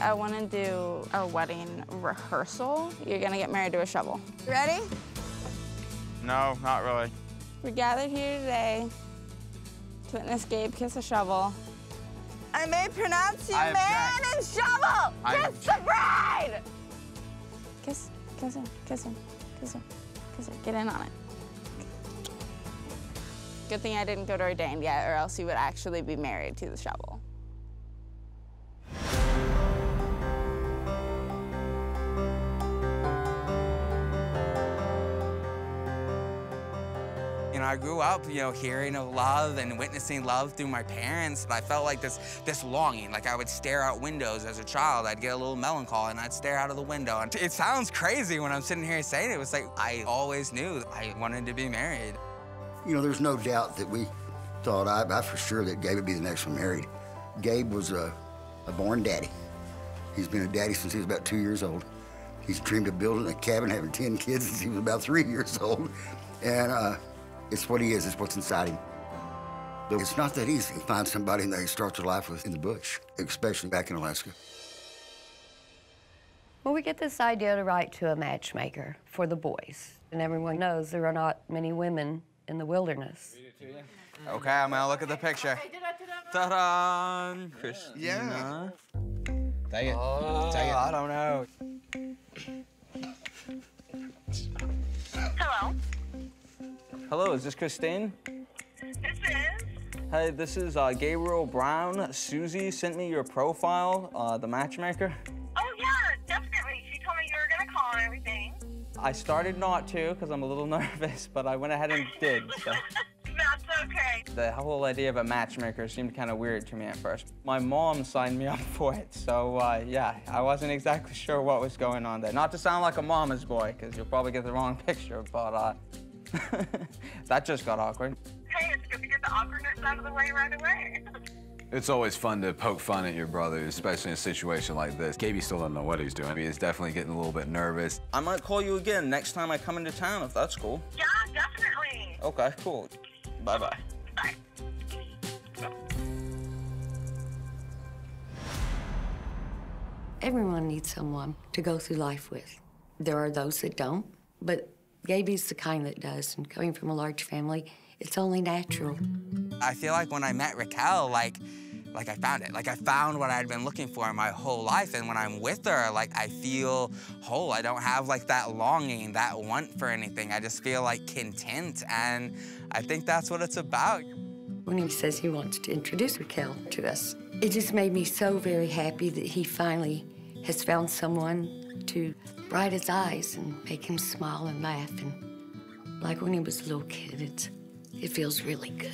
I want to do a wedding rehearsal. You're gonna get married to a shovel. You ready? No, not really. We're gathered here today to witness Gabe kiss a shovel. I may pronounce you man and shovel! Kiss the bride! Kiss, kiss him, kiss him, kiss him, kiss him. Get in on it. Good thing I didn't go to ordained yet, or else you would actually be married to the shovel. You know, I grew up, you know, hearing of love and witnessing love through my parents. I felt like this longing, like I would stare out windows as a child. I'd get a little melancholy and I'd stare out of the window. And it sounds crazy when I'm sitting here saying it. It was like I always knew I wanted to be married. You know, there's no doubt that we thought, I for sure that Gabe would be the next one married. Gabe was a born daddy. He's been a daddy since he was about 2 years old. He's dreamed of building a cabin, having 10 kids since he was about 3 years old. And it's what he is, it's what's inside him. But it's not that easy to find somebody that he starts their life with in the bush, especially back in Alaska. Well, we get this idea to write to a matchmaker for the boys. And everyone knows there are not many women in the wilderness. Okay, I'm gonna look at the picture. Ta-da! Christina. Yeah. Take it. Take it. I don't know. Hello. Hello, is this Christine? This is. Hey, this is Gabriel Brown. Susie sent me your profile, the matchmaker. Oh, yeah, definitely. She told me you were going to call and everything. I started not to because I'm a little nervous, but I went ahead and did. So. That's okay. The whole idea of a matchmaker seemed kind of weird to me at first. My mom signed me up for it, so yeah, I wasn't exactly sure what was going on there. Not to sound like a mama's boy, because you'll probably get the wrong picture, but that just got awkward. Hey, it's good to get the awkwardness out of the way right away. It's always fun to poke fun at your brother, especially in a situation like this. Gabe still doesn't know what he's doing. He's definitely getting a little bit nervous. I might call you again next time I come into town, if that's cool. Yeah, definitely. Okay, cool. Bye-bye. Bye. Everyone needs someone to go through life with. There are those that don't, but Gaby's the kind that does, and coming from a large family, it's only natural. I feel like when I met Raquel, like I found it. Like I found what I'd been looking for my whole life, and when I'm with her, like I feel whole. I don't have like that longing, that want for anything. I just feel like content, and I think that's what it's about. When he says he wants to introduce Raquel to us, it just made me so very happy that he finally has found someone to bright his eyes and make him smile and laugh. And like when he was a little kid, it feels really good.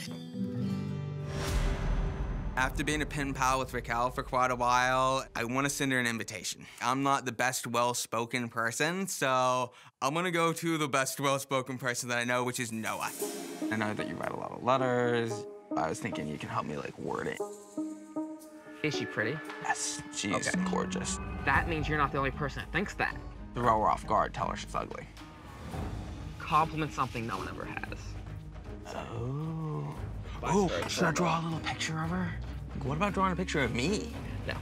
After being a pen pal with Raquel for quite a while, I want to send her an invitation. I'm not the best well-spoken person, so I'm gonna go to the best well-spoken person that I know, which is Noah. I know that you write a lot of letters. I was thinking you can help me like word it. Is she pretty? Yes, she's gorgeous. That means you're not the only person that thinks that. Throw her off guard, tell her she's ugly. Compliment something no one ever has. Oh. Oh, should I draw a little picture of her? What about drawing a picture of me? No.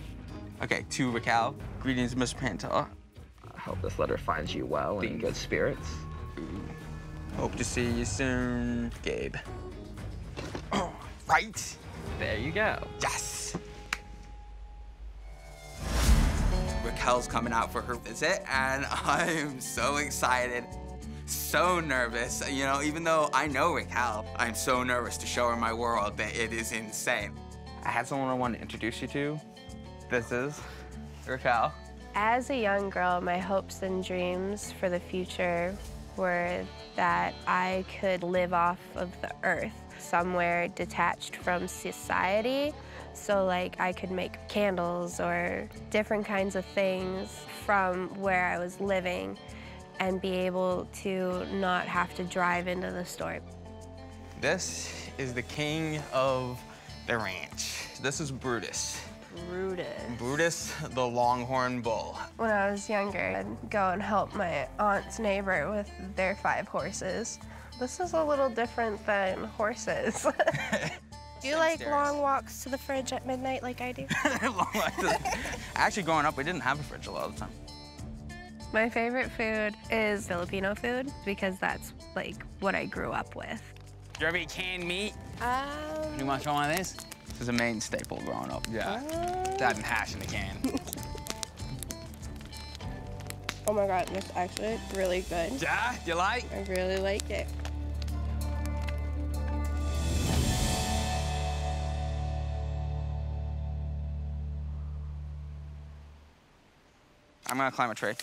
Okay, to Raquel. Greetings, Miss Pantella. I hope this letter finds you well and in good spirits. Hope to see you soon, Gabe. Oh, right? There you go. Yes! Raquel's coming out for her visit, and I'm so excited. So nervous. You know, even though I know Raquel, I'm so nervous to show her my world that it is insane. I had someone I wanted to introduce you to. This is Raquel. As a young girl, my hopes and dreams for the future were that I could live off of the earth, somewhere detached from society. So like I could make candles or different kinds of things from where I was living and be able to not have to drive into the store. This is the king of the ranch. This is Brutus. Brutus. Brutus, the longhorn bull. When I was younger, I'd go and help my aunt's neighbor with their 5 horses. This is a little different than horses. Do you like long walks to the fridge at midnight like I do? Actually, growing up, we didn't have a fridge a lot of the time. My favorite food is Filipino food because that's like what I grew up with. You ever eat canned meat? You want to try one of these? This is a main staple growing up. Yeah. That and hash in the can. Oh my God, it's actually really good. Yeah, you like? I really like it. I'm gonna climb a tree.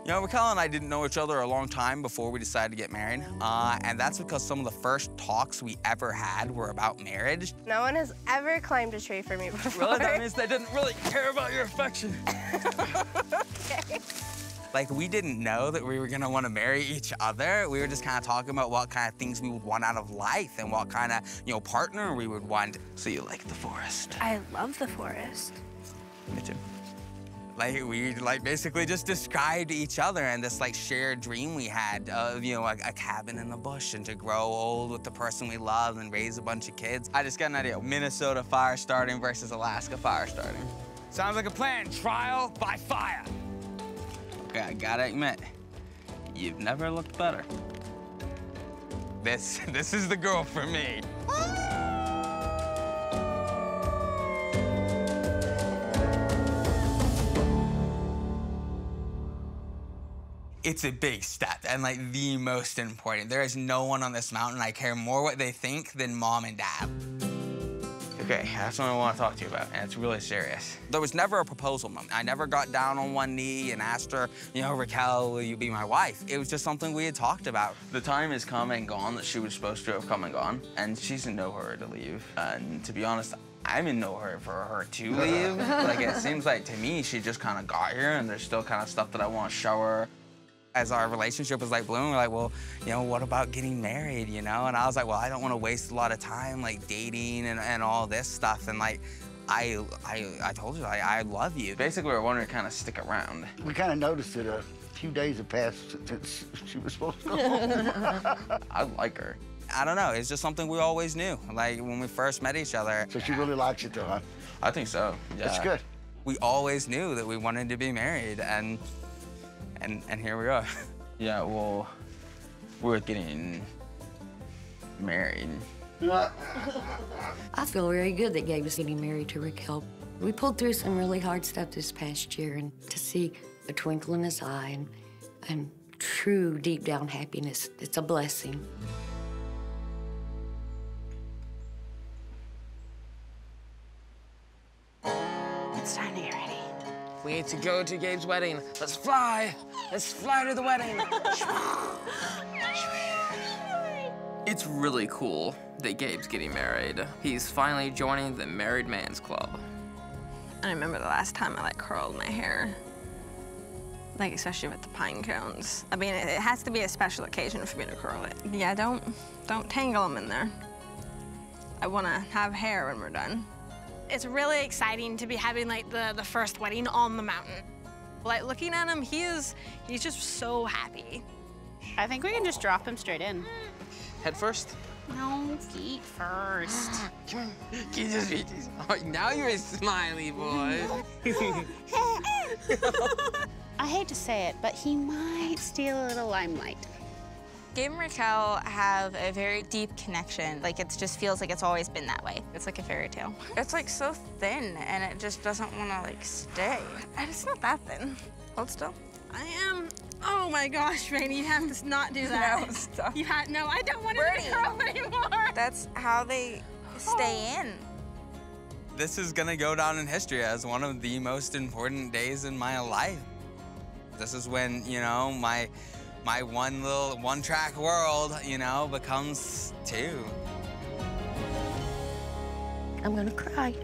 You know, Raquel and I didn't know each other a long time before we decided to get married. And that's because some of the first talks we ever had were about marriage. No one has ever climbed a tree for me before. Really? That means they didn't really care about your affection. Okay. Like, we didn't know that we were gonna wanna marry each other. We were just kind of talking about what kind of things we would want out of life and what kind of, you know, partner we would want. So you like the forest? I love the forest. Me too. Like, we basically just described each other and this shared dream we had of, you know, a cabin in the bush and to grow old with the person we love and raise a bunch of kids. I just got an idea. Minnesota fire starting versus Alaska fire starting. Sounds like a plan. Trial by fire. Okay, I gotta admit, you've never looked better. This is the girl for me. It's a big step and the most important. There is no one on this mountain I care more what they think than mom and dad. Okay, that's what I want to talk to you about, and it's really serious. There was never a proposal moment. I never got down on one knee and asked her, you know, Raquel, will you be my wife? It was just something we had talked about. The time has come and gone that she was supposed to have come and gone, and she's in no hurry to leave. And to be honest, I'm in no hurry for her to leave. It seems like to me, she just kind of got here, and there's still kind of stuff that I want to show her. As our relationship was blooming, we're like, well, you know, what about getting married, you know? And I was like, well, I don't want to waste a lot of time dating and all this stuff. And I told her, I love you. Basically, we wanted to kind of stick around. We kind of noticed that a few days have passed since she was supposed to go home. I like her. I don't know, it's just something we always knew, when we first met each other. So she really likes it though, huh? I think so, yeah. That's good. We always knew that we wanted to be married, and here we are. Yeah, well, we're getting married. I feel very good that Gabe is getting married to Raquel. We pulled through some really hard stuff this past year, and to see a twinkle in his eye and true deep down happiness, it's a blessing. It's time to get ready. We need to go to Gabe's wedding. Let's fly. Let's fly to the wedding. It's really cool that Gabe's getting married. He's finally joining the married man's club. I remember the last time I curled my hair. Especially with the pine cones. I mean, it has to be a special occasion for me to curl it. Yeah, don't tangle them in there. I want to have hair when we're done. It's really exciting to be having the first wedding on the mountain. Looking at him, he's just so happy. I think we can just drop him straight in. Head first? No, feet first. Come on. Oh, now you're a smiley boy. I hate to say it, but he might steal a little limelight. Gabe and Raquel have a very deep connection. It just feels like it's always been that way. It's like a fairy tale. It's so thin, and it just doesn't want to stay. It's not that thin. Hold still. I am. Oh my gosh, Rainey, you have to not do that. No, stop. No, I don't want it to curl anymore. That's how they stay in. This is gonna go down in history as one of the most important days in my life. This is when, you know, my one-track world, you know, becomes two. I'm gonna cry.